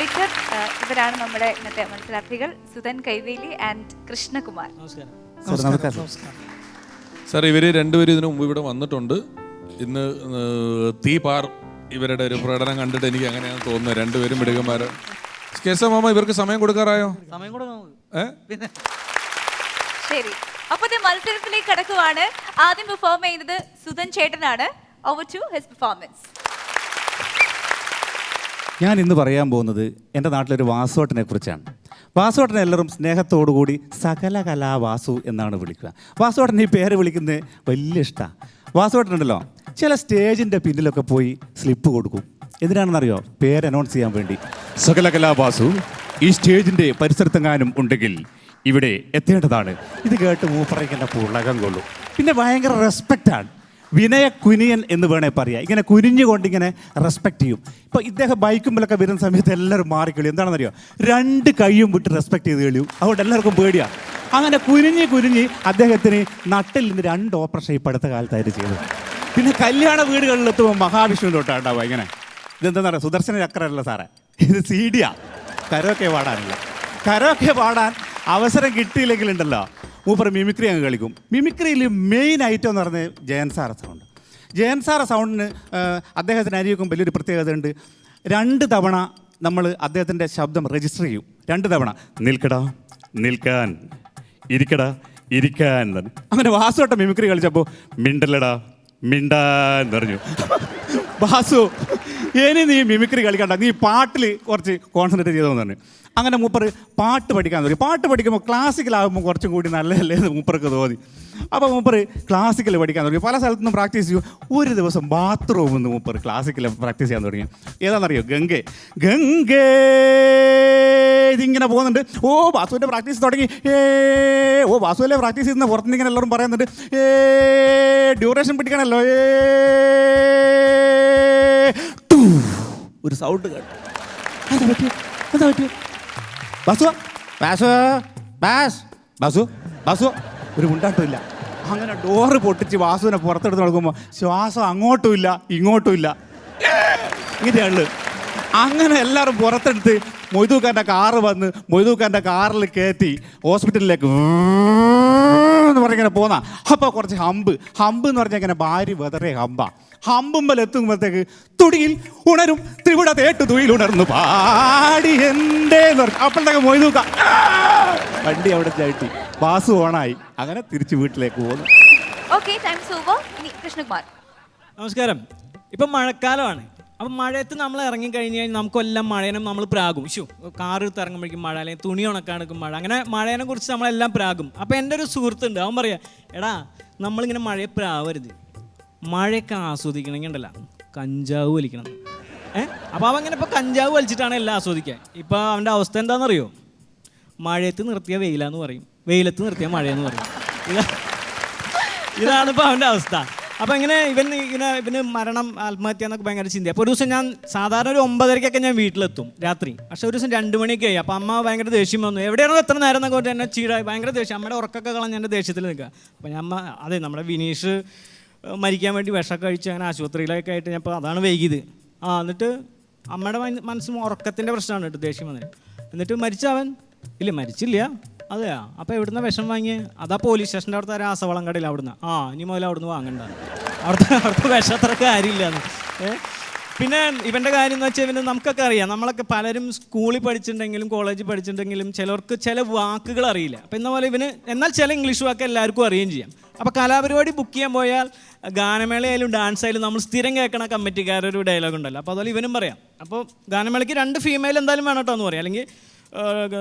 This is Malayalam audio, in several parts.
വിക്ടർ, ഇവരാണ് നമ്മുടെ ഇന്നത്തെ മത്സരാർത്ഥികൾ, സുധൻ കൈവേലി ആൻഡ് കൃഷ്ണകുമാർ. സാർ, ഇവര് രണ്ടുപേരും ഇതിനു മുമ്പ് ഇവിടെ വന്നിട്ടുണ്ട്. ഇന്ന് തീപാർ ഇവരുടെ ഒരു പ്രകടനം കണ്ടിട്ട് എനിക്ക് അങ്ങനെയാണ് തോന്നുന്നത്. രണ്ടുപേരും മിടുക്കന്മാര്. മാമ, ഇവർക്ക് സമയം കൊടുക്കാറായോ? ശരി, അപ്പൊ മത്സരത്തിലേക്ക് കടക്കുവാണ്. ആദ്യം പെർഫോം ചെയ്യുന്നത് സുധൻ ചേട്ടനാണ്. Over to his performance. ഞാൻ ഇന്ന് പറയാൻ പോകുന്നത് എൻ്റെ നാട്ടിലൊരു വാസുവേട്ടനെ കുറിച്ചാണ്. വാസുവേട്ടനെ എല്ലാവരും സ്നേഹത്തോടുകൂടി സകല കലാ വാസു എന്നാണ് വിളിക്കുക. വാസുവേട്ടൻ ഈ പേര് വിളിക്കുന്നത് വലിയ ഇഷ്ടമാണ്. വാസുവേട്ടനുണ്ടല്ലോ, ചില സ്റ്റേജിൻ്റെ പിന്നിലൊക്കെ പോയി സ്ലിപ്പ് കൊടുക്കും. എന്തിനാണെന്നറിയോ? പേര് അനൗൺസ് ചെയ്യാൻ വേണ്ടി. സകല കലാ വാസു ഈ സ്റ്റേജിൻ്റെ പരിസരത്തെങ്ങാനും ഉണ്ടെങ്കിൽ ഇവിടെ എത്തേണ്ടതാണ്. ഇത് കേട്ട് മൂപ്പറയ്ക്കെൻ്റെ പുളകം കൊള്ളും. പിന്നെ ഭയങ്കര റെസ്പെക്റ്റാണ്. വിനയ കുനിയൻ എന്ന് വേണേൽ പറയാം. ഇങ്ങനെ കുനിഞ്ഞുകൊണ്ടിങ്ങനെ റെസ്പെക്റ്റ് ചെയ്യും. ഇപ്പോൾ ഇദ്ദേഹം ബൈക്കുമ്പിലൊക്കെ വരുന്ന സമയത്ത് എല്ലാവരും മാറിക്കളിയും. എന്താണെന്നറിയോ? രണ്ട് കൈയും വിട്ട് റെസ്പെക്റ്റ് ചെയ്ത് കളിയും. അതുകൊണ്ട് എല്ലാവർക്കും പേടിയാണ്. അങ്ങനെ കുനിഞ്ഞ് അദ്ദേഹത്തിന് നട്ടിൽ നിന്ന് 2 ഓപ്പറേഷൻ ഇപ്പോൾ അടുത്ത കാലത്തായിട്ട് ചെയ്തത്. പിന്നെ കല്യാണ വീടുകളിലെത്തുമ്പോൾ മഹാവിഷ്ണുവിൻ്റെ തൊട്ടാണ് ഉണ്ടാവുക. ഇങ്ങനെ ഇതെന്താണെന്ന് പറയുക? സുദർശന ചക്രമല്ല സാറേ, ഇത് സീഡിയാ. കരോക്കെ പാടാനില്ല. കരോക്കെ പാടാൻ അവസരം കിട്ടിയില്ലെങ്കിലുണ്ടല്ലോ, മൂപ്പർ മിമിക്രി അങ്ങ് കളിക്കും. മിമിക്രിയിൽ മെയിൻ ഐറ്റം എന്ന് പറഞ്ഞാൽ ജയൻ സാറ സൗണ്ട്. ജയൻ സാറ സൗണ്ടിന് അദ്ദേഹത്തിന് അരിയൊക്കെ വലിയൊരു പ്രത്യേകത ഉണ്ട്. 2 തവണ നമ്മൾ അദ്ദേഹത്തിൻ്റെ ശബ്ദം രജിസ്റ്റർ ചെയ്യും. 2 തവണ നിൽക്കടാ, നിൽക്കാൻ, ഇരിക്കടാ, ഇരിക്കാൻ എന്ന് പറഞ്ഞു. അങ്ങനെ വാസുവട്ട മിമിക്രി കളിച്ചപ്പോൾ മിണ്ടല്ലടാ, മിണ്ടാൻ പറഞ്ഞു. വാസു, ഇനി നീ മിമിക്രി കളിക്കണ്ട, നീ പാട്ടിൽ കുറച്ച് കോൺസെൻട്രേറ്റ് ചെയ്തോന്ന് പറഞ്ഞു. അങ്ങനെ മൂപ്പർ പാട്ട് പഠിക്കാൻ തുടങ്ങി. പാട്ട് പഠിക്കുമ്പോൾ ക്ലാസിക്കലാകുമ്പോൾ കുറച്ചും കൂടി നല്ലതല്ലേ എന്ന് മൂപ്പർക്ക് തോന്നി. അപ്പോൾ മൂപ്പർ ക്ലാസിക്കൽ പഠിക്കാൻ തുടങ്ങി. പല സ്ഥലത്തുനിന്നും പ്രാക്ടീസ് ചെയ്യും. ഒരു ദിവസം ബാത്റൂമിൽ നിന്ന് മൂപ്പർ ക്ലാസിക്കൽ പ്രാക്ടീസ് ചെയ്യാൻ തുടങ്ങി. ഏതാണെന്നറിയോ? ഗംഗേ ഗംഗേ ഇതിങ്ങനെ പോകുന്നുണ്ട്. ഓ, വാസുവിൻ്റെ പ്രാക്ടീസ് തുടങ്ങി. ഓ, വാസുവിലെ പ്രാക്ടീസ് ചെയ്യുന്ന പുറത്തുനിന്ന് ഇങ്ങനെ എല്ലാവരും പറയുന്നുണ്ട്. ഡ്യൂറേഷൻ പിടിക്കണമല്ലോ. ഒരു സൗണ്ട് കേട്ടു. എന്താ പറ്റിയോ? ബാസു ബാസു ബാസ് ബാസു ബാസു ഒരു മുണ്ടാട്ടമില്ല. അങ്ങനെ ഡോറ് പൊട്ടിച്ച് വാസുവിനെ പുറത്തെടുത്ത് നടക്കുമ്പോൾ ശ്വാസം അങ്ങോട്ടും ഇല്ല ഇങ്ങോട്ടും ഇല്ല. ഇങ്ങനെയാണ്. അങ്ങനെ എല്ലാവരും പുറത്തെടുത്ത് മൊയ്തൂക്കാൻ്റെ കാറ് വന്ന് മൊയ്തൂക്കാൻ്റെ കാറിൽ കയറ്റി ഹോസ്പിറ്റലിലേക്ക് എന്ന് പറഞ്ഞിങ്ങനെ പോന്നാ. അപ്പോൾ കുറച്ച് ഹമ്പ് എന്ന് പറഞ്ഞാൽ ഇങ്ങനെ ഭാര്യ വെതറേ ഹമ്പുമ്പൽ എത്തുമ്പോഴത്തേക്ക് തുടിയിൽ ഉണരും ത്രിപുട തേട്ടു തുയിൽ ഉണർന്നു പാടി എൻ്റെ എന്ന് പറഞ്ഞു. അപ്പോഴത്തേക്ക് മൊയ്തൂക്ക വണ്ടി അവിടെ ചാട്ടി ബാസ് ഓണായി. അങ്ങനെ തിരിച്ച് വീട്ടിലേക്ക് പോകുന്നു. നമസ്കാരം. ഇപ്പം മഴക്കാലമാണ്. അപ്പം മഴയത്ത് നമ്മൾ ഇറങ്ങിക്കഴിഞ്ഞ് കഴിഞ്ഞാൽ നമുക്കെല്ലാം മഴേനെ നമ്മൾ പ്രാകും. കാറ് ഇറങ്ങുമ്പോഴേക്കും മഴ, അല്ലെങ്കിൽ തുണി ഉണക്കാണെടുക്കും മഴ, അങ്ങനെ മഴേനെ കുറിച്ച് നമ്മളെല്ലാം പ്രാകും. അപ്പോൾ എൻ്റെ ഒരു സുഹൃത്തുണ്ട്, അവൻ പറയാ, എടാ നമ്മളിങ്ങനെ മഴയെ പ്രാവരുത്, മഴയൊക്കെ ആസ്വദിക്കണമെങ്കിൽ ഉണ്ടല്ല കഞ്ചാവ് വലിക്കണം. അപ്പോൾ അവൻ ഇങ്ങനെ ഇപ്പോൾ കഞ്ചാവ് വലിച്ചിട്ടാണ് എല്ലാം ആസ്വദിക്കാൻ. ഇപ്പോൾ അവൻ്റെ അവസ്ഥ എന്താണെന്നറിയോ? മഴയത്ത് നിർത്തിയ വെയിലാന്ന് പറയും, വെയിലത്ത് നിർത്തിയ മഴയെന്ന് പറയും. ഇതാണ് ഇപ്പോൾ അവൻ്റെ അവസ്ഥ. അപ്പോൾ ഇങ്ങനെ ഇവന് മരണം, ആത്മഹത്യ എന്നൊക്കെ ഭയങ്കര ചിന്തയാണ്. അപ്പോൾ ഒരു ദിവസം ഞാൻ സാധാരണ ഒരു 9:30 ഞാൻ വീട്ടിലെത്തും രാത്രി. പക്ഷേ ഒരു ദിവസം 2 മണിയൊക്കെ ആയി. അപ്പോൾ അമ്മ ഭയങ്കര ദേഷ്യം വന്നു. എവിടെയാണോ എത്ര നേരം എന്നൊക്കെ പറഞ്ഞാൽ എന്നെ ചീടായി, ഭയങ്കര ദേഷ്യം. അമ്മയുടെ ഉറക്കൊക്കെ കളഞ്ഞ് എൻ്റെ ദേഷ്യത്തിൽ നിൽക്കുക. അപ്പോൾ ഞാൻ അതെ നമ്മുടെ വിനീഷ് മരിക്കാൻ വേണ്ടി വിഷമൊക്കെ കഴിച്ച് അങ്ങനെ ആശുപത്രിയിലൊക്കെ ആയിട്ട് ഞാൻ ഇപ്പോൾ അതാണ് വൈകിയത്. എന്നിട്ട് അമ്മയുടെ മനസ്സും ഉറക്കത്തിൻ്റെ പ്രശ്നമാണ് കേട്ടോ ദേഷ്യം വന്നത്. എന്നിട്ട് മരിച്ചവൻ ഇല്ല, മരിച്ചില്ല. അതെയാ? അപ്പോൾ എവിടുന്ന വിഷം വാങ്ങിയേ? അതാ പോലീസ് സ്റ്റേഷൻ്റെ അവിടുത്തെ രാസവളം കടയിൽ അവിടുന്ന്. ഇനി മുതൽ അവിടുന്ന് വാങ്ങണ്ട, അവിടുത്തെ വിഷം അത്ര കാര്യമില്ലാന്ന്. പിന്നെ ഇവൻ്റെ കാര്യം എന്ന് വെച്ചാൽ നമുക്കൊക്കെ അറിയാം, നമ്മളൊക്കെ പലരും സ്കൂളിൽ പഠിച്ചിട്ടുണ്ടെങ്കിലും കോളേജിൽ പഠിച്ചിട്ടുണ്ടെങ്കിലും ചിലർക്ക് ചില വാക്കുകൾ അറിയില്ല. അപ്പോൾ എന്ന പോലെ എന്നാൽ ചില ഇംഗ്ലീഷ് വാക്ക് എല്ലാവർക്കും അറിയുകയും ചെയ്യാം. അപ്പോൾ കലാപരിപാടി ബുക്ക് ചെയ്യാൻ പോയാൽ ഗാനമേളയായാലും ഡാൻസ് ആയാലും നമ്മൾ സ്ഥിരം കേൾക്കണ കമ്മിറ്റിക്കാരൊരു ഡയലോഗ് ഉണ്ടല്ലോ. അപ്പോൾ അതുപോലെ ഇവനും പറയാം. അപ്പോൾ ഗാനമേളയ്ക്ക് 2 ഫീമെയിൽ എന്തായാലും വേണം കേട്ടോ എന്ന് പറയാം, അല്ലെങ്കിൽ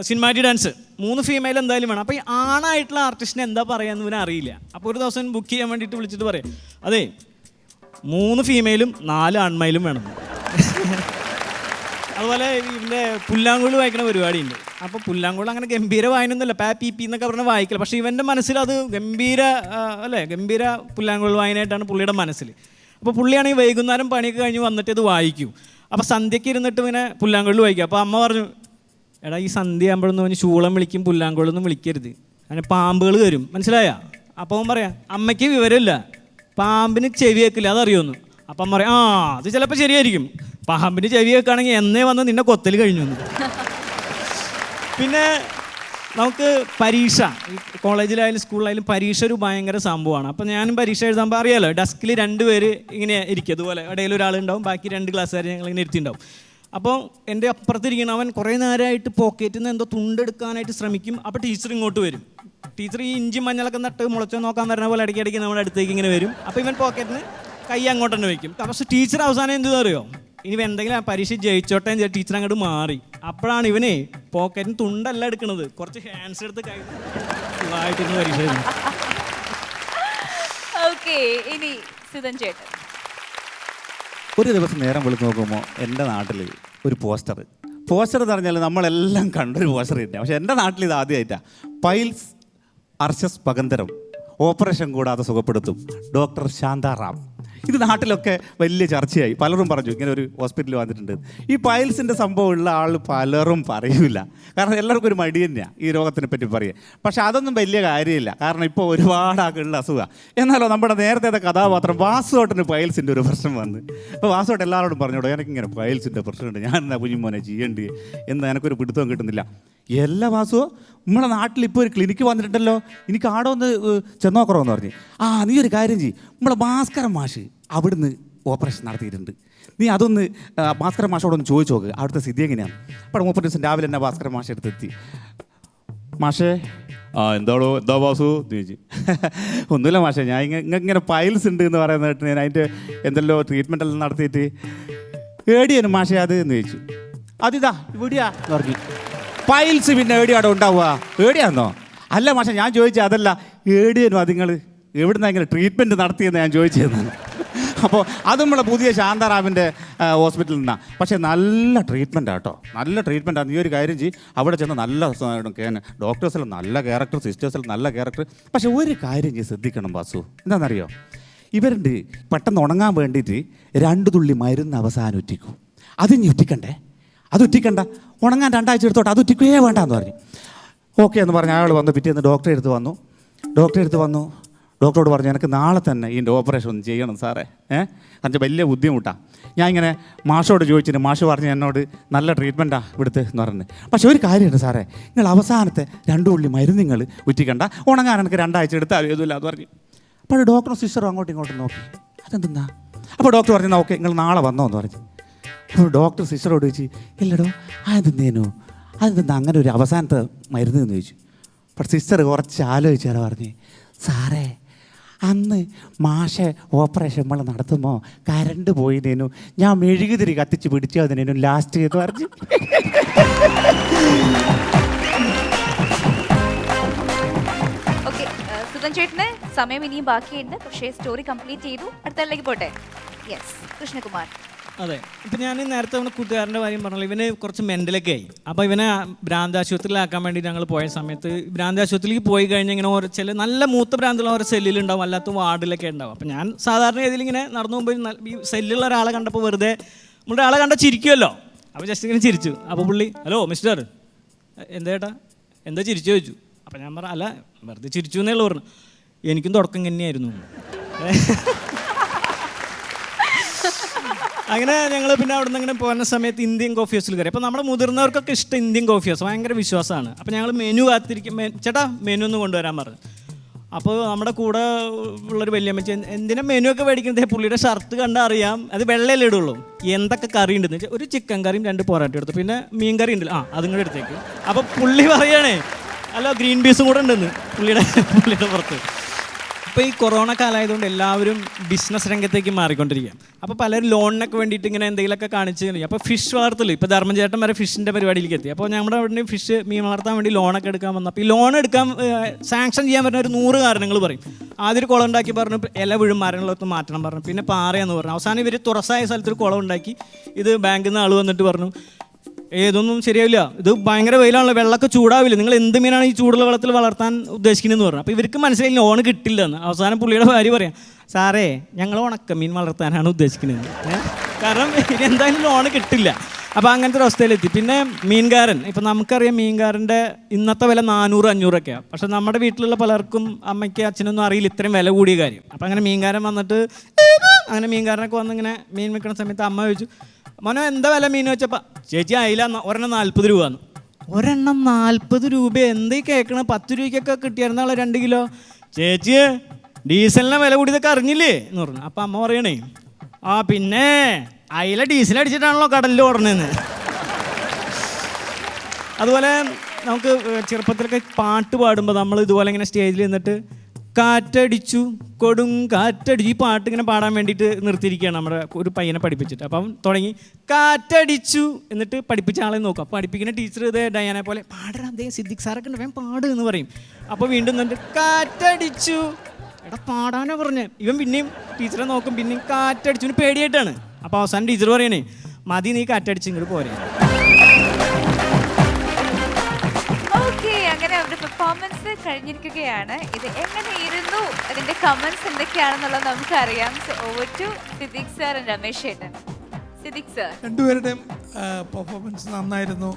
സിനിമാറ്റിക് ഡാൻസ് 3 ഫീമെയിൽ എന്തായാലും വേണം. അപ്പോൾ ഈ ആണായിട്ടുള്ള ആർട്ടിസ്റ്റിനെ എന്താ പറയാന്ന് ഇവനെ അറിയില്ല. അപ്പോൾ ഒരു ദിവസം ബുക്ക് ചെയ്യാൻ വേണ്ടിയിട്ട് വിളിച്ചിട്ട് പറയാം, അതെ 3 ഫീമെയിലും 4 ആൺമയിലും വേണം. അതുപോലെ ഇതിൻ്റെ പുല്ലാങ്കുഴൽ വായിക്കണ പരിപാടിയുണ്ട്. അപ്പോൾ പുല്ലാങ്കുഴൽ അങ്ങനെ ഗംഭീര വായനൊന്നുമല്ല, പി എന്നൊക്കെ പറഞ്ഞാൽ വായിക്കില്ല. പക്ഷേ ഇവൻ്റെ മനസ്സിൽ അത് ഗംഭീര പുല്ലാങ്കുഴൽ വായനയായിട്ടാണ് പുള്ളിയുടെ മനസ്സിൽ. അപ്പോൾ പുള്ളിയാണെങ്കിൽ വൈകുന്നേരം പണിയൊക്കെ കഴിഞ്ഞ് വന്നിട്ട് ഇത് വായിക്കും. അപ്പോൾ സന്ധ്യയ്ക്ക് ഇരുന്നിട്ട് ഇങ്ങനെ പുല്ലാങ്കുഴൽ വായിക്കും. അപ്പോൾ അമ്മ പറഞ്ഞു, എടാ ഈ സന്ധ്യ ആകുമ്പോഴൊന്നും അവന് ശൂളം വിളിക്കും പുല്ലാങ്കുഴലൊന്നും വിളിക്കരുത്, അങ്ങനെ പാമ്പുകൾ വരും, മനസ്സിലായ? അപ്പോൾ അവൻ പറയാം, അമ്മയ്ക്ക് വിവരമില്ല, പാമ്പിന് ചെവി വെക്കില്ല, അതറിയുമെന്ന്. അപ്പം പറയാം, അത് ചിലപ്പോൾ ശരിയായിരിക്കും, പാമ്പിന് ചെവി വെക്കുകയാണെങ്കിൽ എന്നേ വന്ന് നിന്നെ കൊത്തൽ കഴിഞ്ഞു എന്ന്. പിന്നെ നമുക്ക് പരീക്ഷ, ഈ കോളേജിലായാലും സ്കൂളിലായാലും പരീക്ഷ ഒരു ഭയങ്കര സംഭവമാണ്. അപ്പോൾ ഞാനും പരീക്ഷ എഴുതുമ്പോൾ അറിയാലോ, ഡെസ്കിൽ 2 പേര് ഇങ്ങനെ ഇരിക്കും, അതുപോലെ ഇടയിൽ ഒരാളുണ്ടാവും, ബാക്കി 2 ക്ലാസ്സുകാർ ഞങ്ങളിങ്ങനെ ഇരുത്തിണ്ടാവും. അപ്പോൾ എൻ്റെ അപ്പുറത്തിരിക്കണം അവൻ കുറേ നേരമായിട്ട് പോക്കറ്റിൽ നിന്ന് എന്തോ തുണ്ടെടുക്കാനായിട്ട് ശ്രമിക്കും. അപ്പോൾ ടീച്ചർ ഇങ്ങോട്ട് വരും. ടീച്ചർ ഈ ഇഞ്ചി മഞ്ഞളൊക്കെ നട്ട് മുളച്ചോ നോക്കാൻ വരുന്ന പോലെ ഇടയ്ക്കിടയ്ക്ക് നമ്മുടെ അടുത്തേക്ക് ഇങ്ങനെ വരും. അപ്പോൾ ഇവൻ പോക്കറ്റിന് കൈ അങ്ങോട്ട് തന്നെ വയ്ക്കും. പക്ഷേ ടീച്ചർ അവസാനം എന്ത് അറിയോ, ഇനി എന്തെങ്കിലും പരീക്ഷ ജയിച്ചോട്ടെ എന്ന് ടീച്ചർ അങ്ങോട്ട് മാറി. അപ്പോഴാണ് ഇവനെ പോക്കറ്റിന് തുണ്ടല്ല എടുക്കുന്നത്, കുറച്ച് ഹാൻഡ്സ് എടുത്ത് കൈ ഫുള്ളായിട്ടിരുന്ന് പരീക്ഷ എഴുതുന്നത്. ഓക്കെ, ഇനി സുധൻ ചേട്ടൻ. ഒരു ദിവസം നേരം വിളിച്ച് നോക്കുമ്പോൾ എൻ്റെ നാട്ടിൽ ഒരു പോസ്റ്റർ എന്ന് പറഞ്ഞാൽ നമ്മളെല്ലാം കണ്ടൊരു പോസ്റ്റർ തന്നെ. പക്ഷേ എൻ്റെ നാട്ടിൽ ഇത് ആദ്യമായിട്ടാണ്. പൈൽസ് അർശസ് പകന്തരം ഓപ്പറേഷൻ കൂടാതെ സുഖപ്പെടുത്തും ഡോക്ടർ ശാന്താറാം. ഇത് നാട്ടിലൊക്കെ വലിയ ചർച്ചയായി. പലരും പറഞ്ഞു ഇങ്ങനെ ഒരു ഹോസ്പിറ്റലിൽ വന്നിട്ടുണ്ട്. ഈ പൈൽസിൻ്റെ സംഭവം ഉള്ള ആൾ പലരും പറയൂല, കാരണം എല്ലാവർക്കും ഒരു മടി തന്നെയാണ് ഈ രോഗത്തിനെ പറ്റി പറയുക. പക്ഷെ അതൊന്നും വലിയ കാര്യമില്ല, കാരണം ഇപ്പോൾ ഒരുപാട് ആൾക്കുള്ള അസുഖമാണ്. എന്നാലോ നമ്മുടെ നേരത്തെ കഥാപാത്രം വാസുവേട്ടന് പൈൽസിൻ്റെ ഒരു പ്രശ്നം വന്ന്. അപ്പോൾ വാസുവേട്ടൻ എല്ലാവരോടും പറഞ്ഞോളൂ, എനിക്കിങ്ങനെ പൈൽസിൻ്റെ പ്രശ്നമുണ്ട്, ഞാൻ എന്നാ കുഞ്ഞുമോനെ ചെയ്യേണ്ടി എന്ന് എനിക്കൊരു പിടുത്തവും കിട്ടുന്നില്ല. എല്ലാ വാസുവോ നമ്മുടെ നാട്ടിൽ ഇപ്പോൾ ഒരു ക്ലിനിക്ക് വന്നിട്ടുണ്ടല്ലോ, എനിക്ക് ആടോ ഒന്ന് ചെന്നോക്കറോന്ന് പറഞ്ഞു. നീ ഒരു കാര്യം ചെയ്യും, നമ്മളെ ഭാസ്കരൻ മാഷ് അവിടുന്ന് ഓപ്പറേഷൻ നടത്തിയിട്ടുണ്ട്, നീ അതൊന്ന് ഭാസ്കരൻ മാഷോടൊന്ന് ചോദിച്ചു നോക്ക് അവിടുത്തെ സ്ഥിതി എങ്ങനെയാണ്. അപ്പോൾ 30 ദിവസം രാവിലെ തന്നെ ഭാസ്കരൻ മാഷ് എടുത്തെത്തി. മാഷേ എന്താ വാസു എന്ന് ചോദിച്ചു. ഒന്നുമില്ല മാഷേ, ഞാൻ ഇങ്ങനെ പൈൽസ് ഉണ്ട് എന്ന് പറയുന്നത് ഞാൻ അതിൻ്റെ എന്തെല്ലോ ട്രീറ്റ്മെൻ്റ് എല്ലാം നടത്തിയിട്ട് ഏടിയാണ് മാഷേ അത് എന്ന് ചോദിച്ചു. അതിതാ ഇവിടെയാ എന്ന് പറഞ്ഞു. പൈൽസ് പിന്നെ ഏടിയാടോ ഉണ്ടാവുക, ഏടിയാന്നോ? അല്ല മാഷെ, ഞാൻ ചോദിച്ചത് അതല്ല, ഏടിയനോ അത് നിങ്ങൾ എവിടുന്ന ഇങ്ങനെ ട്രീറ്റ്മെൻറ്റ് നടത്തിയെന്ന് ഞാൻ ചോദിച്ചതെന്നാണ്. അപ്പോൾ അത് നമ്മളെ പുതിയ ശാന്താറാമിൻ്റെ ഹോസ്പിറ്റലിൽ നിന്നാണ്. പക്ഷേ നല്ല ട്രീറ്റ്മെൻറ്റ് ആട്ടോ, നല്ല ട്രീറ്റ്മെൻറ്റാണ്. ഈ ഒരു കാര്യം ചെയ്യും, അവിടെ ചെന്ന് നല്ല ഡോക്ടേഴ്സെല്ലാം നല്ല ക്യാരക്ടർ, സിസ്റ്റേഴ്സെല്ലാം നല്ല ക്യാരക്ടർ. പക്ഷേ ഒരു കാര്യം ചെയ്ത് ശ്രദ്ധിക്കണം വാസു, എന്താണെന്നറിയോ, ഇവരുണ്ട് പെട്ടെന്ന് ഉണങ്ങാൻ വേണ്ടിയിട്ട് 2 തുള്ളി മരുന്ന് അവസാനം ഉറ്റിക്കും. അത് ഇനി ഉറ്റിക്കണ്ടേ, അത് ഉറ്റിക്കണ്ട, ഉണങ്ങാൻ 2 ആഴ്ച എടുത്തോട്ടെ, അത് ഉറ്റിക്കുകയേ വേണ്ടെന്ന് പറഞ്ഞു. ഓക്കെ എന്ന് പറഞ്ഞ് അയാൾ വന്നു. പിറ്റേന്ന് ഡോക്ടറെ അടുത്ത് വന്നു. ഡോക്ടറോട് പറഞ്ഞു, എനിക്ക് നാളെ തന്നെ ഇതിൻ്റെ ഓപ്പറേഷൻ ഒന്ന് ചെയ്യണം സാറേ, കാരണം വലിയ ബുദ്ധിമുട്ടാണ്. ഞാൻ ഇങ്ങനെ മാഷോട് ചോദിച്ചിട്ട് മാഷ് പറഞ്ഞു എന്നോട് നല്ല ട്രീറ്റ്മെൻറ്റാണ് ഇവിടുത്തെ എന്ന് പറഞ്ഞു. പക്ഷേ ഒരു കാര്യമുണ്ട് സാറേ, നിങ്ങൾ അവസാനത്തെ 2 തുള്ളി മരുന്ന് നിങ്ങൾ ഉറ്റിക്കണ്ട, ഉണങ്ങാൻ എനിക്ക് 2 ആഴ്ച എടുത്താൽ എഴുതില്ല എന്ന് പറഞ്ഞു. അപ്പോൾ ഡോക്ടറും സിസ്റ്ററും അങ്ങോട്ടും ഇങ്ങോട്ടും നോക്കി, അതെന്താ? അപ്പോൾ ഡോക്ടർ പറഞ്ഞു, ഓക്കെ നിങ്ങൾ നാളെ വന്നോ എന്ന് പറഞ്ഞു. അപ്പോൾ ഡോക്ടർ സിസ്റ്ററോട് ചോദിച്ചു, ഇല്ലടോ അതെന്താ അങ്ങനെ ഒരു അവസാനത്തെ മരുന്ന് എന്ന് ചോദിച്ചു. അപ്പോൾ സിസ്റ്റർ കുറച്ച് ആലോചിച്ചാൽ പറഞ്ഞു, സാറേ അന്ന് മാഷെ ഓപ്പറേഷൻ നമ്മൾ നടത്തുമ്പോൾ കരണ്ട് പോയിനേനു, ഞാൻ മെഴുകുതിരി കത്തിച്ച് പിടിച്ചതിനു ലാസ്റ്റ് എന്ന് പറഞ്ഞു. ഓക്കെ, സുധൻ ചേട്ടന് സമയം ഇനിയും ബാക്കിയുണ്ട്, പക്ഷേ സ്റ്റോറി കംപ്ലീറ്റ് ചെയ്തു. അടുത്തതിലേക്ക് പോട്ടെ. യെസ്, കൃഷ്ണകുമാർ. അതെ, ഇപ്പം ഞാൻ നേരത്തെ നമ്മുടെ കൂട്ടുകാരൻ്റെ കാര്യം പറഞ്ഞല്ലോ, ഇവന് കുറച്ച് മെൻ്റലൊക്കെ ആയി. അപ്പോൾ ഇവനെ ഭ്രാന്താശുപത്രിയിലാക്കാൻ വേണ്ടി ഞങ്ങൾ പോയ സമയത്ത് ഭ്രാന്താശുപത്രിയിലേക്ക് പോയി കഴിഞ്ഞാൽ ഇങ്ങനെ ഓരോ നല്ല മൂത്ത ഭ്രാന്തുള്ള ഓരോ സെല്ലിലുണ്ടാവും, അല്ലാത്ത വാർഡിലൊക്കെ ഉണ്ടാവും. അപ്പോൾ ഞാൻ സാധാരണ ഇതിലിങ്ങനെ നടന്നു പോകുമ്പോൾ ഈ സെല്ലുള്ള ഒരാളെ കണ്ടപ്പോൾ വെറുതെ നമ്മുടെ ആളെ കണ്ടാൽ ചിരിക്കുമല്ലോ, അപ്പോൾ ജസ്റ്റ് ഇങ്ങനെ ചിരിച്ചു. അപ്പോൾ പുള്ളി, ഹലോ മിസ്റ്റർ, എന്താ ചിരിച്ചു ചോദിച്ചു. അപ്പോൾ ഞാൻ പറഞ്ഞു, അല്ല വെറുതെ ചിരിച്ചു എന്നേ ഉള്ളൂ പറഞ്ഞു. എനിക്കും തുടക്കം തന്നെയായിരുന്നു. അങ്ങനെ ഞങ്ങൾ പിന്നെ അവിടെ നിന്ന് ഇങ്ങനെ പോകുന്ന സമയത്ത് ഇന്ത്യൻ കോഫി ഹൗസിൽ കയറി. അപ്പോൾ നമ്മുടെ മുതിർന്നവർക്കൊക്കെ ഇഷ്ടം ഇന്ത്യൻ കോഫി ഹൗസ്, ഭയങ്കര വിശ്വാസമാണ്. അപ്പോൾ ഞങ്ങൾ മെനു കാത്തിരിക്കും, ചേട്ടാ മെനു ഒന്ന് കൊണ്ടുവരാൻ പറഞ്ഞു. അപ്പോൾ നമ്മുടെ കൂടെ ഉള്ളൊരു വല്യമ്മച്ചി, എന്തിനാ മെനു ഒക്കെ മേടിക്കുന്നത്, പുള്ളിയുടെ ഷർട്ട് കണ്ടാൽ അറിയാം അത് വെള്ളയല്ലേ ഇടുള്ളൂ, എന്തൊക്കെ കറി ഉണ്ടെന്ന് വെച്ചാൽ ഒരു ചിക്കൻ കറിയും 2 പൊറോട്ട എടുത്തു, പിന്നെ മീൻ കറി ഉണ്ടല്ലോ, അതും കൂടെ എടുത്തേക്ക്. അപ്പോൾ പുള്ളി പറയണേ, അല്ല ഗ്രീൻ പീസും കൂടെ ഉണ്ടെന്ന് പുള്ളിയുടെ പുറത്ത്. ഇപ്പോൾ ഈ കൊറോണ കാലമായതുകൊണ്ട് എല്ലാവരും ബിസിനസ് രംഗത്തേക്ക് മാറിക്കൊണ്ടിരിക്കുക. അപ്പോൾ പലരും ലോണിനൊക്കെ വേണ്ടിയിട്ട് ഇങ്ങനെ എന്തെങ്കിലുമൊക്കെ കാണിച്ച് കഴിഞ്ഞാൽ, അപ്പോൾ ഫിഷ് വളർത്തൽ, ഇപ്പോൾ ധർമ്മചേട്ടൻ വരെ ഫിഷിൻ്റെ പരിപാടിയിലേക്ക് എത്തി. അപ്പോൾ നമ്മുടെ അവിടെ മീൻ വളർത്താൻ വേണ്ടി ലോണൊക്കെ എടുക്കാൻ വന്നു. അപ്പോൾ ഈ ലോൺ എടുക്കാൻ സാങ്ഷൻ ചെയ്യാൻ പറ്റുന്ന ഒരു 100 കാരണങ്ങൾ പറയും. ആദ്യം ഒരു കുളം ഉണ്ടാക്കി പറഞ്ഞു, ഇല വീഴും മരങ്ങളൊക്കെ മാറ്റണം പറഞ്ഞു, പിന്നെ പാറയെന്ന് പറഞ്ഞു. അവസാനം ഇവർ തുറസായ സ്ഥലത്തൊരു കുളം ഉണ്ടാക്കി. ഇത് ബാങ്കിൽ നിന്ന് ആൾ വന്നിട്ട് പറഞ്ഞു, ഏതൊന്നും ശരിയാവില്ല, ഇത് ഭയങ്കര വെയിലാണല്ലോ, വെള്ളമൊക്കെ ചൂടാവില്ല, നിങ്ങൾ എന്ത് മീനാണ് ഈ ചൂടുള്ള വെള്ളത്തിൽ വളർത്താൻ ഉദ്ദേശിക്കുന്നതെന്ന് പറഞ്ഞു. അപ്പോൾ ഇവർക്ക് മനസ്സിലായി ലോൺ കിട്ടില്ലെന്ന്. അവസാനം പുള്ളിയുടെ ഭാര്യ പറയാം, സാറേ ഞങ്ങൾ ഉണക്കമീൻ വളർത്താനാണ് ഉദ്ദേശിക്കുന്നത്, കാരണം ഇനി എന്തായാലും ലോൺ കിട്ടില്ല. അപ്പോൾ അങ്ങനത്തെ ഒരു അവസ്ഥയിലെത്തി. പിന്നെ മീൻകാരൻ, ഇപ്പം നമുക്കറിയാം മീൻകാരൻ്റെ ഇന്നത്തെ വില 400-500 ഒക്കെയാണ്. പക്ഷെ നമ്മുടെ വീട്ടിലുള്ള പലർക്കും അമ്മയ്ക്ക് അച്ഛനൊന്നും അറിയില്ല ഇത്രയും വില കൂടിയ കാര്യം. അപ്പം അങ്ങനെ മീൻകാരൻ വന്നിട്ട് അങ്ങനെ മീൻകാരനൊക്കെ വന്നിങ്ങനെ മീൻ വെക്കുന്ന സമയത്ത് അമ്മ ചോദിച്ചു, മനോ എന്താ വില മീൻ വെച്ചപ്പോൾ ചേച്ചി അയില ഒരെണ്ണം 40 രൂപ. ഒരെണ്ണം 40 രൂപ എന്തീ കേൾക്കണ? 10 രൂപയ്ക്കൊക്കെ കിട്ടിയായിരുന്നാളെ 2 കിലോ. ചേച്ചി ഡീസലിനെ വില കൂടിയതൊക്കെ അറിഞ്ഞില്ലേ എന്ന് പറഞ്ഞു. അപ്പം അമ്മ പറയണേ, ആ പിന്നെ അയില ഡീസൽ അടിച്ചിട്ടാണല്ലോ കടലിൽ ഓടണേന്ന്. അതുപോലെ നമുക്ക് ചെറുപ്പത്തിലൊക്കെ പാട്ട് പാടുമ്പോൾ നമ്മൾ ഇതുപോലെ ഇങ്ങനെ സ്റ്റേജിൽ നിന്നിട്ട് കാറ്റടിച്ചു കൊടും കാറ്റടിച്ചു, ഈ പാട്ട് ഇങ്ങനെ പാടാൻ വേണ്ടിയിട്ട് നിർത്തിയിരിക്കുകയാണ് നമ്മുടെ ഒരു പയ്യനെ പഠിപ്പിച്ചിട്ട്. അപ്പം തുടങ്ങി കാറ്റടിച്ചു എന്നിട്ട് പഠിപ്പിച്ച ആളെ നോക്കും. അപ്പോൾ പഠിപ്പിക്കുന്ന ടീച്ചർ ഇതേ ഡയാനെ പോലെ പാടാൻ അദ്ദേഹം സിദ്ദിഖ് സാറൊക്കെ ഉണ്ട്, വേഗം പാട് എന്ന് പറയും. അപ്പോൾ വീണ്ടും എന്നിട്ട് കാറ്റടിച്ചു, എടാ പാടാനോ പറഞ്ഞ് ഇവൻ പിന്നെയും ടീച്ചറെ നോക്കും, പിന്നെയും കാറ്റടിച്ചു, ഇവന് പേടിയായിട്ടാണ്. അപ്പോൾ അവസാനം ടീച്ചർ പറയണേ, മതി നീ കാറ്റടിച്ച് ഇങ്ങോട്ട് പോരെ. അങ്ങനെ അവരുടെ പെർഫോമൻസ് കഴിഞ്ഞിരിക്കുകയാണ്. ഇത് എങ്ങനെയിരുന്നു, അതിന്റെ കമന്റ്സ് എന്തൊക്കെയാണെന്നുള്ളത് നമുക്കറിയാം. So over to Siddique sir and Ramesh ചേട്ടൻ. സിദ്ദിഖ് സാർ, രണ്ടുപേരുടെയും പെർഫോമൻസ് നന്നായിരുന്നു.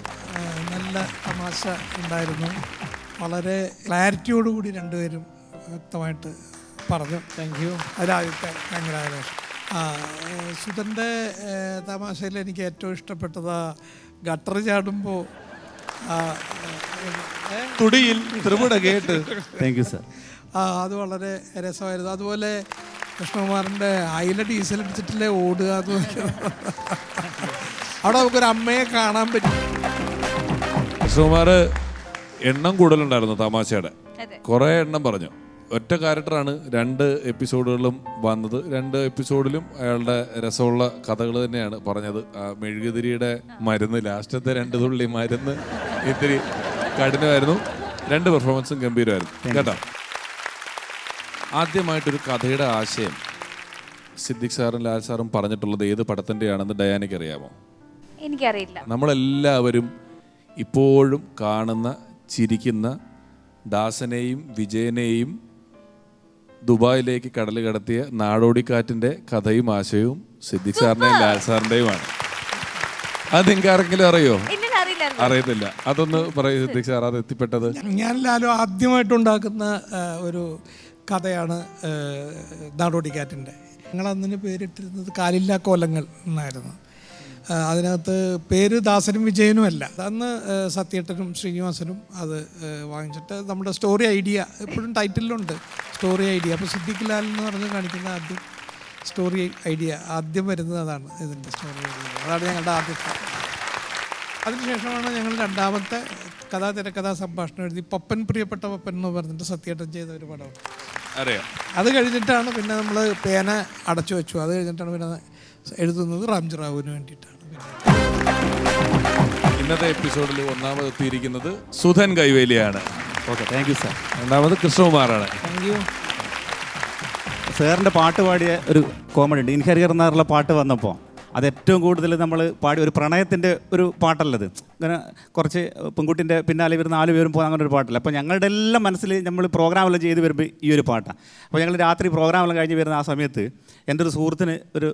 നല്ല തമാശ ഉണ്ടായിരുന്നു. വളരെ ക്ലാരിറ്റിയോടുകൂടി രണ്ടുപേരും വ്യക്തമായിട്ട് പറഞ്ഞു. Thank you. അതിലാദ്യത്തെ കൺഗ്രാജുലേഷൻ. സുധൻ്റെ തമാശയിൽ എനിക്ക് ഏറ്റവും ഇഷ്ടപ്പെട്ടത് ഗട്ടർ ചാടുമ്പോൾ തുടിയിൽ ത്രിപുട കേട്ട്. Thank you sir. അത് വളരെ രസമായിരുന്നു. അതുപോലെ കൃഷ്ണകുമാറിൻ്റെ അയില ഡീസൽ അടിച്ചിട്ടില്ലേ ഓടുക എന്ന് പറയുന്നത്, അവിടെ നമുക്കൊരു അമ്മയെ കാണാൻ പറ്റും. കൃഷ്ണകുമാർ എണ്ണം കൂടുതലുണ്ടായിരുന്നു തമാശയുടെ, കുറേ എണ്ണം പറഞ്ഞു. ഒറ്റ ക്യാരക്ടറാണ് 2 എപ്പിസോഡുകളിലും വന്നത്. 2 എപ്പിസോഡിലും അയാളുടെ രസമുള്ള കഥകൾ തന്നെയാണ് പറഞ്ഞത്. മെഴുകുതിരിയുടെ മരുന്ന്, ലാസ്റ്റത്തെ 2 തുള്ളി മരുന്ന് ഇത്തിരി കഠിനമായിരുന്നു. 2 പെർഫോമൻസും ഗംഭീരമായിരുന്നു കേട്ടോ. ആദ്യമായിട്ടൊരു കഥയുടെ ആശയം സിദ്ദിഖ് സാറും ലാൽ സാറും പറഞ്ഞിട്ടുള്ളത് ഏത് പടത്തിൻ്റെയാണെന്ന് ഡയാനയ്ക്ക് അറിയാമോ? എനിക്കറിയില്ല. നമ്മളെല്ലാവരും ഇപ്പോഴും കാണുന്ന, ചിരിക്കുന്ന ദാസനെയും വിജയനെയും ദുബായിലേക്ക് കടൽ കടത്തിയ നാടോടിക്കാറ്റിൻ്റെ കഥയും ആശയവും സിദ്ദിഖ് സാറിൻ്റെയും ലാൽ സാറിൻ്റെയുമാണ്. അത് നിങ്ങൾക്ക് ആരെങ്കിലും അറിയോ? അറിയത്തില്ല. അതൊന്ന് പറയൂ സിദ്ദിഖ് സാർ, അത് എത്തിപ്പെട്ടത്. ഞാൻ ലാലു ആദ്യമായിട്ടുണ്ടാക്കുന്ന ഒരു കഥയാണ് നാടോടിക്കാറ്റിൻ്റെ. ഞങ്ങളതിന് പേരിട്ടിരുന്നത് കാലില്ലാ കോലങ്ങൾ എന്നായിരുന്നു. അതിനകത്ത് പേര് ദാസനും വിജയനും അല്ല. അന്ന് സത്യേട്ടനും ശ്രീനിവാസനും അത് വാങ്ങിച്ചിട്ട് നമ്മുടെ സ്റ്റോറി ഐഡിയ, എപ്പോഴും ടൈറ്റിലുണ്ട് സ്റ്റോറി ഐഡിയ. അപ്പോൾ സിദ്ദിഖ് ലാൽ എന്ന് പറഞ്ഞ് കാണിക്കുന്ന ആദ്യം സ്റ്റോറി ഐഡിയ ആദ്യം വരുന്നത് അതാണ്, ഇതിൻ്റെ സ്റ്റോറി ഐഡിയ. അതാണ് ഞങ്ങളുടെ ആദ്യത്തെ. അതിനുശേഷമാണ് ഞങ്ങൾ രണ്ടാമത്തെ തിരക്കഥാ സംഭാഷണം എഴുതി പപ്പൻ, പ്രിയപ്പെട്ട പപ്പൻ എന്ന് പറഞ്ഞിട്ട് സത്യേട്ടൻ ചെയ്ത ഒരു പടമാണ്. അറിയാം. അത് കഴിഞ്ഞിട്ടാണ് പിന്നെ നമ്മൾ പേന അടച്ചു വെച്ചു. അത് കഴിഞ്ഞിട്ടാണ് പിന്നെ എഴുതുന്നത് റാംജി റാവുവിന് വേണ്ടിയിട്ടാണ്. ഇന്നത്തെ എപ്പിസോഡിൽ ഒന്നാമത് എത്തിയിരിക്കുന്നത് സുധൻ കൈവേലിയാണ്. Okay, thank you sir. രണ്ടാമത് കൃഷ്ണകുമാറാണ്. Thank you. സാറിൻ്റെ പാട്ട് പാടിയ ഒരു കോമഡി ഉണ്ട്. ഇൻഹരിയർ എന്നുള്ള പാട്ട് വന്നപ്പോൾ അത് ഏറ്റവും കൂടുതൽ നമ്മൾ പാടി ഒരു പ്രണയത്തിൻ്റെ ഒരു പാട്ടല്ലത്. അങ്ങനെ കുറച്ച് പെൺകുട്ടിൻ്റെ പിന്നാലെ ഇവർ 4 പേരും പോകുന്ന അങ്ങനെ ഒരു പാട്ടല്ല. അപ്പോൾ ഞങ്ങളുടെ എല്ലാം മനസ്സിൽ നമ്മൾ പ്രോഗ്രാമെല്ലാം ചെയ്ത് വരുമ്പോൾ ഈ ഒരു പാട്ടാണ്. അപ്പോൾ ഞങ്ങൾ രാത്രി പ്രോഗ്രാമെല്ലാം കഴിഞ്ഞ് വരുന്ന ആ സമയത്ത് എൻ്റെ ഒരു സുഹൃത്തിന് ഒരു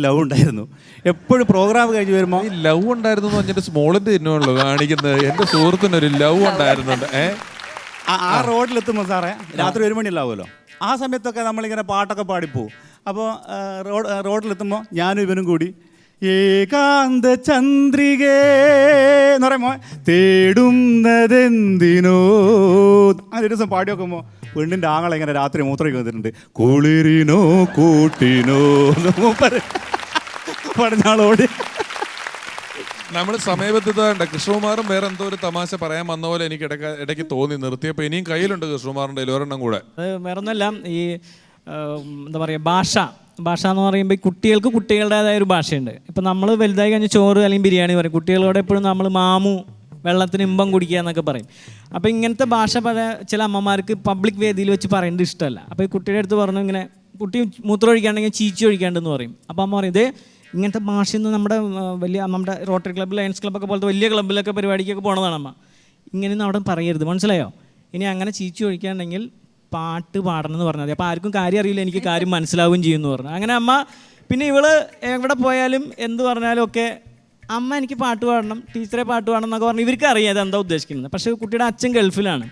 ലവ് ഉണ്ടായിരുന്നു. എപ്പോഴും പ്രോഗ്രാം കഴിഞ്ഞ് വരുമ്പോൾ ഈ ലവ് ഉണ്ടായിരുന്നു എന്ന് പറഞ്ഞിട്ട് സ്മോളിൻ്റെ തിന്നുള്ളൂ കാണിക്കുന്നത്. എൻ്റെ സുഹൃത്തിനൊരു ലവ് ഉണ്ടായിരുന്നുണ്ട്. ആ റോഡിലെത്തുമ്പോൾ സാറേ രാത്രി 1 മണിയല്ലാവുമല്ലോ, ആ സമയത്തൊക്കെ നമ്മളിങ്ങനെ പാട്ടൊക്കെ പാടിപ്പോവും. അപ്പോൾ റോഡിലെത്തുമ്പോൾ ഞാനും ഇവനും കൂടി ഏകാന്ത ചന്ദ്രികേ എന്ന് പറയുമ്പോൾ തേടുന്നതെന്തിനോ അങ്ങനെ ഒരു ദിവസം പാടി വെക്കുമ്പോൾ പെണ്ണിൻ്റെ ആങ്ങളെ ഇങ്ങനെ രാത്രി മൂത്രയ്ക്ക് വന്നിട്ടുണ്ട്. കുളിരിനോ കൂട്ടിനോ പറഞ്ഞാളോട് നമ്മൾ സമയബദ്ധത ഉണ്ട്. കൃഷ്ണകുമാറും വേറെ എന്തോ ഒരു തമാശ പറയാൻ വന്ന പോലെ എനിക്ക് ഇടയ്ക്ക് തോന്നി. നിർത്തിയപ്പോൾ ഇനിയും കയ്യിലുണ്ട് കൃഷ്ണകുമാറിൻ്റെ ഒരെണ്ണം കൂടെ. അത് വേറൊന്നുമല്ല, ഈ എന്താ പറയുക, ഭാഷ എന്ന് പറയുമ്പോൾ കുട്ടികൾക്ക് കുട്ടികളുടേതായ ഒരു ഭാഷയുണ്ട്. ഇപ്പം നമ്മൾ വലുതായി കഴിഞ്ഞ് ചോറ് അല്ലെങ്കിൽ ബിരിയാണി പറയും. കുട്ടികളോട് എപ്പോഴും നമ്മൾ മാമു, വെള്ളത്തിന് ഇമ്പം കുടിക്കുക എന്നൊക്കെ പറയും. അപ്പോൾ ഇങ്ങനത്തെ ഭാഷ ചില അമ്മമാർക്ക് പബ്ലിക് വേദിയിൽ വെച്ച് പറയേണ്ടത് ഇഷ്ടമല്ല. അപ്പോൾ ഈ കുട്ടിയുടെ അടുത്ത് പറഞ്ഞു, ഇങ്ങനെ കുട്ടി മൂത്രം ഒഴിക്കാണ്ടെങ്കിൽ ചീച്ചി ഒഴിക്കാണ്ടെന്ന് പറയും. അപ്പോൾ അമ്മ പറയും, ഇതേ ഇങ്ങനത്തെ ഭാഷയൊന്നും നമ്മുടെ റോട്ടറി ക്ലബ്ബ്, ലയൺസ് ക്ലബ്ബൊക്കെ പോലത്തെ വലിയ ക്ലബ്ബിലൊക്കെ പരിപാടിക്കൊക്കെ പോണതാണ് അമ്മ. ഇങ്ങനെയൊന്നും അവിടെ പറയരുത്, മനസ്സിലായോ? ഇനി അങ്ങനെ ചീച്ചി ഒഴിക്കാണ്ടെങ്കിൽ പാട്ട് പാടണം എന്ന് പറഞ്ഞാൽ മതി. അപ്പോൾ ആർക്കും കാര്യം അറിയില്ല, എനിക്ക് കാര്യം മനസ്സിലാവുകയും ചെയ്യുമെന്ന് പറഞ്ഞു. അങ്ങനെ അമ്മ പിന്നെ ഇവള് എവിടെ പോയാലും എന്ത് പറഞ്ഞാലും ഒക്കെ അമ്മ എനിക്ക് പാട്ട് പാടണം, ടീച്ചറെ പാട്ട് പാടണം എന്നൊക്കെ പറഞ്ഞു. ഇവർക്ക് അറിയാം അതെന്താ ഉദ്ദേശിക്കുന്നത്. പക്ഷേ കുട്ടിയുടെ അച്ഛൻ ഗൾഫിലാണ്.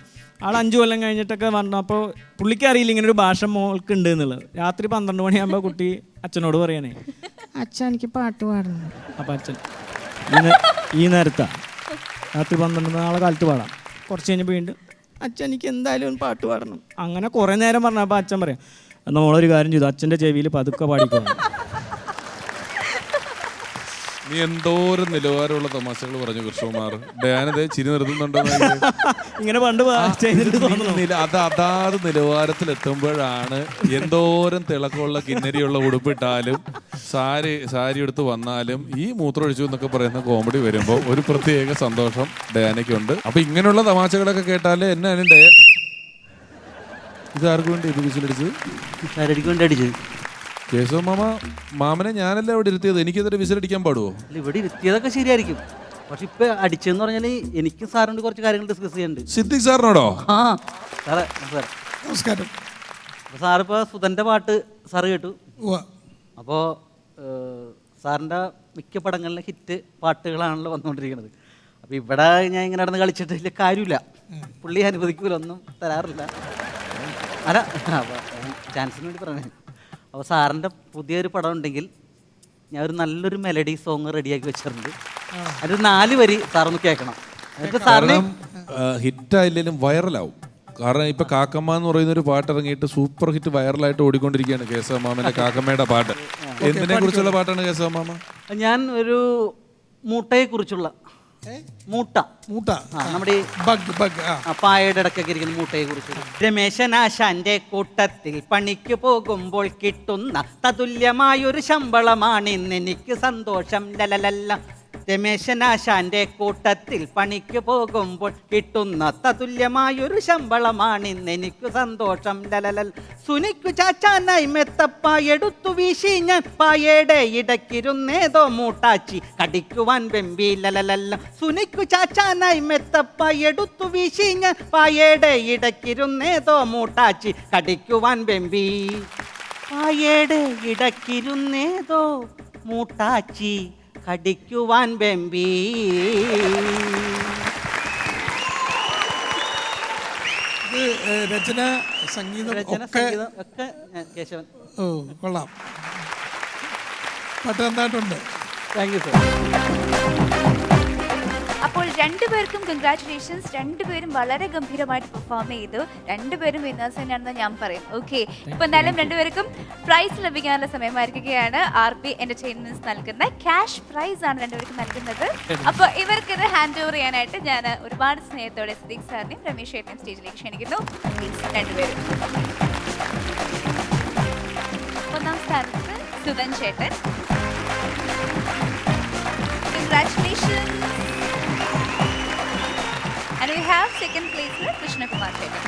ആൾ 5 കൊല്ലം കഴിഞ്ഞിട്ടൊക്കെ വരണം. അപ്പോൾ പുള്ളിക്ക് അറിയില്ല ഇങ്ങനെ ഒരു ഭാഷ മോൾക്ക് ഉണ്ട് എന്നുള്ളത്. രാത്രി 12 മണിയാകുമ്പോൾ കുട്ടി അച്ഛനോട് പറയണേ, അച്ഛൻ എനിക്ക് പാട്ട് പാടണം. അപ്പം അച്ഛൻ ഈ നേരത്താ രാത്രി 12 നാളെ കാലത്ത് പാടാം. കുറച്ച് കഴിഞ്ഞപ്പോൾ വീണ്ടും അച്ഛൻ എനിക്ക് എന്തായാലും ഒന്ന് പാട്ട് പാടണം. അങ്ങനെ കുറേ നേരം പറഞ്ഞപ്പോൾ അച്ഛൻ പറയാം എന്നാൽ മോളൊരു കാര്യം ചെയ്തു, അച്ഛൻ്റെ ചെവിയിൽ പതുക്കെ പാടിക്കോണം. നീ എന്തോരം നിലവാരമുള്ള തമാശകൾ പറഞ്ഞു കൃഷ്ണകുമാർ. ഡയാനതെ ചിരി നിർത്തുന്നുണ്ടോ? ഇങ്ങനെ പണ്ട് ചെയ്തിട്ട് തോന്നുന്നു. അതാത് നിലവാരത്തിലെത്തുമ്പോഴാണ് എന്തോരം തിളക്കമുള്ള കിന്നരിയുള്ള ഉടുപ്പിട്ടാലും സാരി എടുത്ത് വന്നാലും ഈ മൂത്രമൊഴിച്ചു എന്നൊക്കെ പറയുന്ന കോമഡി വരുമ്പോൾ ഒരു പ്രത്യേക സന്തോഷം ഡയാനയ്ക്കുണ്ട്. അപ്പൊ ഇങ്ങനെയുള്ള തമാശകളൊക്കെ കേട്ടാല് എന്നാണ് ഇതാർക്ക് വേണ്ടി ഇത് വിസിലടിച്ചത്? കേശവ മാമനെ ഞാനല്ല അവിടെ ഇരുത്തിയത്. എനിക്കെതിരെ വിസിലടിക്കാൻ പാടുവോ? ഇവിടെ ഇരുത്തിയതൊക്കെ ശരിയായിരിക്കും, പക്ഷെ ഇപ്പൊ അടിച്ചെന്ന് പറഞ്ഞാൽ എനിക്ക് സാറിനോട് കുറച്ച് കാര്യങ്ങൾ ഡിസ്കസ് ചെയ്യാനുണ്ട്. സിദ്ദിഖ് സാറിനോടോ? ആ സാറേ നമസ്കാരം. സാറിപ്പോൾ സുധൻ്റെ പാട്ട് സാറ് കേട്ടു. ഉവ്വ. അപ്പോൾ സാറിൻ്റെ മിക്ക പടങ്ങളിലെ ഹിറ്റ് പാട്ടുകളാണല്ലോ വന്നുകൊണ്ടിരിക്കുന്നത്. അപ്പോൾ ഇവിടെ ഞാൻ ഇങ്ങനെ നടന്ന് കളിച്ചിട്ട് വലിയ കാര്യമില്ല, പുള്ളി അനുവദിക്കൂല, ഒന്നും തരാറില്ല. അല്ല ചാൻസിന് വേണ്ടി പറഞ്ഞേ. അപ്പോൾ സാറിൻ്റെ പുതിയൊരു പടം ഉണ്ടെങ്കിൽ ഞാൻ ഒരു നല്ലൊരു മെലഡി സോങ് റെഡിയാക്കി വെച്ചിട്ടുണ്ട്. അതിൽ 4 വരി സാറൊന്ന് കേൾക്കണം. കാരണം ഹിറ്റായില്ലെങ്കിലും വൈറലാവും. കാരണം ഇപ്പൊ കാക്കമ്മ എന്ന് പറയുന്ന ഒരു പാട്ട് ഇറങ്ങിയിട്ട് സൂപ്പർ ഹിറ്റ് വൈറലായിട്ട് ഓടിക്കൊണ്ടിരിക്കുകയാണ് കേശവ മാമന്റെ കാക്കമ്മയുടെ പാട്ട്. എന്തിനെ കുറിച്ചുള്ള പാട്ടാണ് കേശവ മാമ? ഞാൻ ഒരു മൂട്ടയെ കുറിച്ചുള്ള മൂട്ട നമ്മുടെ പായയുടെ ഇടയ്ക്കൊക്കെ ഇരിക്കുന്ന മൂട്ടയെ കുറിച്ച്. രമേശനാശാന്റെ കൂട്ടത്തിൽ പണിക്ക് പോകുമ്പോൾ കിട്ടുന്ന തതുല്യമായൊരു ശമ്പളമാണ് ഇന്നെനിക്ക് സന്തോഷം. ലലലല്ല. രമേശനാശാന്റെ കൂട്ടത്തിൽ പണിക്ക് പോകുമ്പോൾ കിട്ടുന്ന തതുല്യമായൊരു ശമ്പളമാണ് ഇന്നെനിക്ക് സന്തോഷം. ലലലൽ. സുനിക്കു ചാച്ചാനായി മെത്തപ്പ എടുത്തു വീശി ഞാൻ പായയുടെ ഇടയ്ക്കിരുന്നേതോ മൂട്ടാച്ചി കടിക്കുവാൻ വെമ്പി. ലലലല്ല. സുനിക്കു ചാച്ചാനായി മെത്തപ്പ എടുത്തു വീശി ഞാൻ പായയുടെ ഇടയ്ക്കിരുന്നേതോ മൂട്ടാച്ചി കടിക്കുവാൻ വെമ്പി. പായയുടെ ഇടയ്ക്കിരുന്നേതോ മൂട്ടാച്ചി കടിക്കുവാൻ വെമ്പി. രചന സംഗീതം ഒക്കെ കേശവൻ. ഓ കൊള്ളാം, പാട്ട് നന്നായിട്ടുണ്ട്. Thank you sir. അപ്പോൾ രണ്ടുപേർക്കും കൺഗ്രാറ്റുലേഷൻസ്. രണ്ടുപേരും വളരെ ഗംഭീരമായിട്ട് പെർഫോം ചെയ്തു. രണ്ടുപേരും വിന്നേഴ്സ് തന്നെയാണെന്ന് ഞാൻ പറയും. ഓക്കെ, ഇപ്പൊ എന്തായാലും രണ്ടുപേർക്കും പ്രൈസ് ലഭിക്കാനുള്ള സമയമായിരിക്കുകയാണ്. RP എന്റർടൈൻമെന്റ്സ് നൽകുന്ന ക്യാഷ് പ്രൈസ് ആണ് രണ്ടുപേർക്കും നൽകുന്നത്. അപ്പൊ ഇവർക്കിത് ഹാൻഡ് ഓവർ ചെയ്യാനായിട്ട് ഞാൻ ഒരുപാട് സ്നേഹത്തോടെ സിദ്ദിഖ് സാറിനെയും രമേശ് ചേട്ടനെയും സ്റ്റേജിലേക്ക് ക്ഷണിക്കുന്നു. രണ്ടുപേരും. 1ാം സ്ഥാനത്ത് സുധൻ ചേട്ടൻ. Congratulations. And we have 2nd place Krishna Kumar Chetan.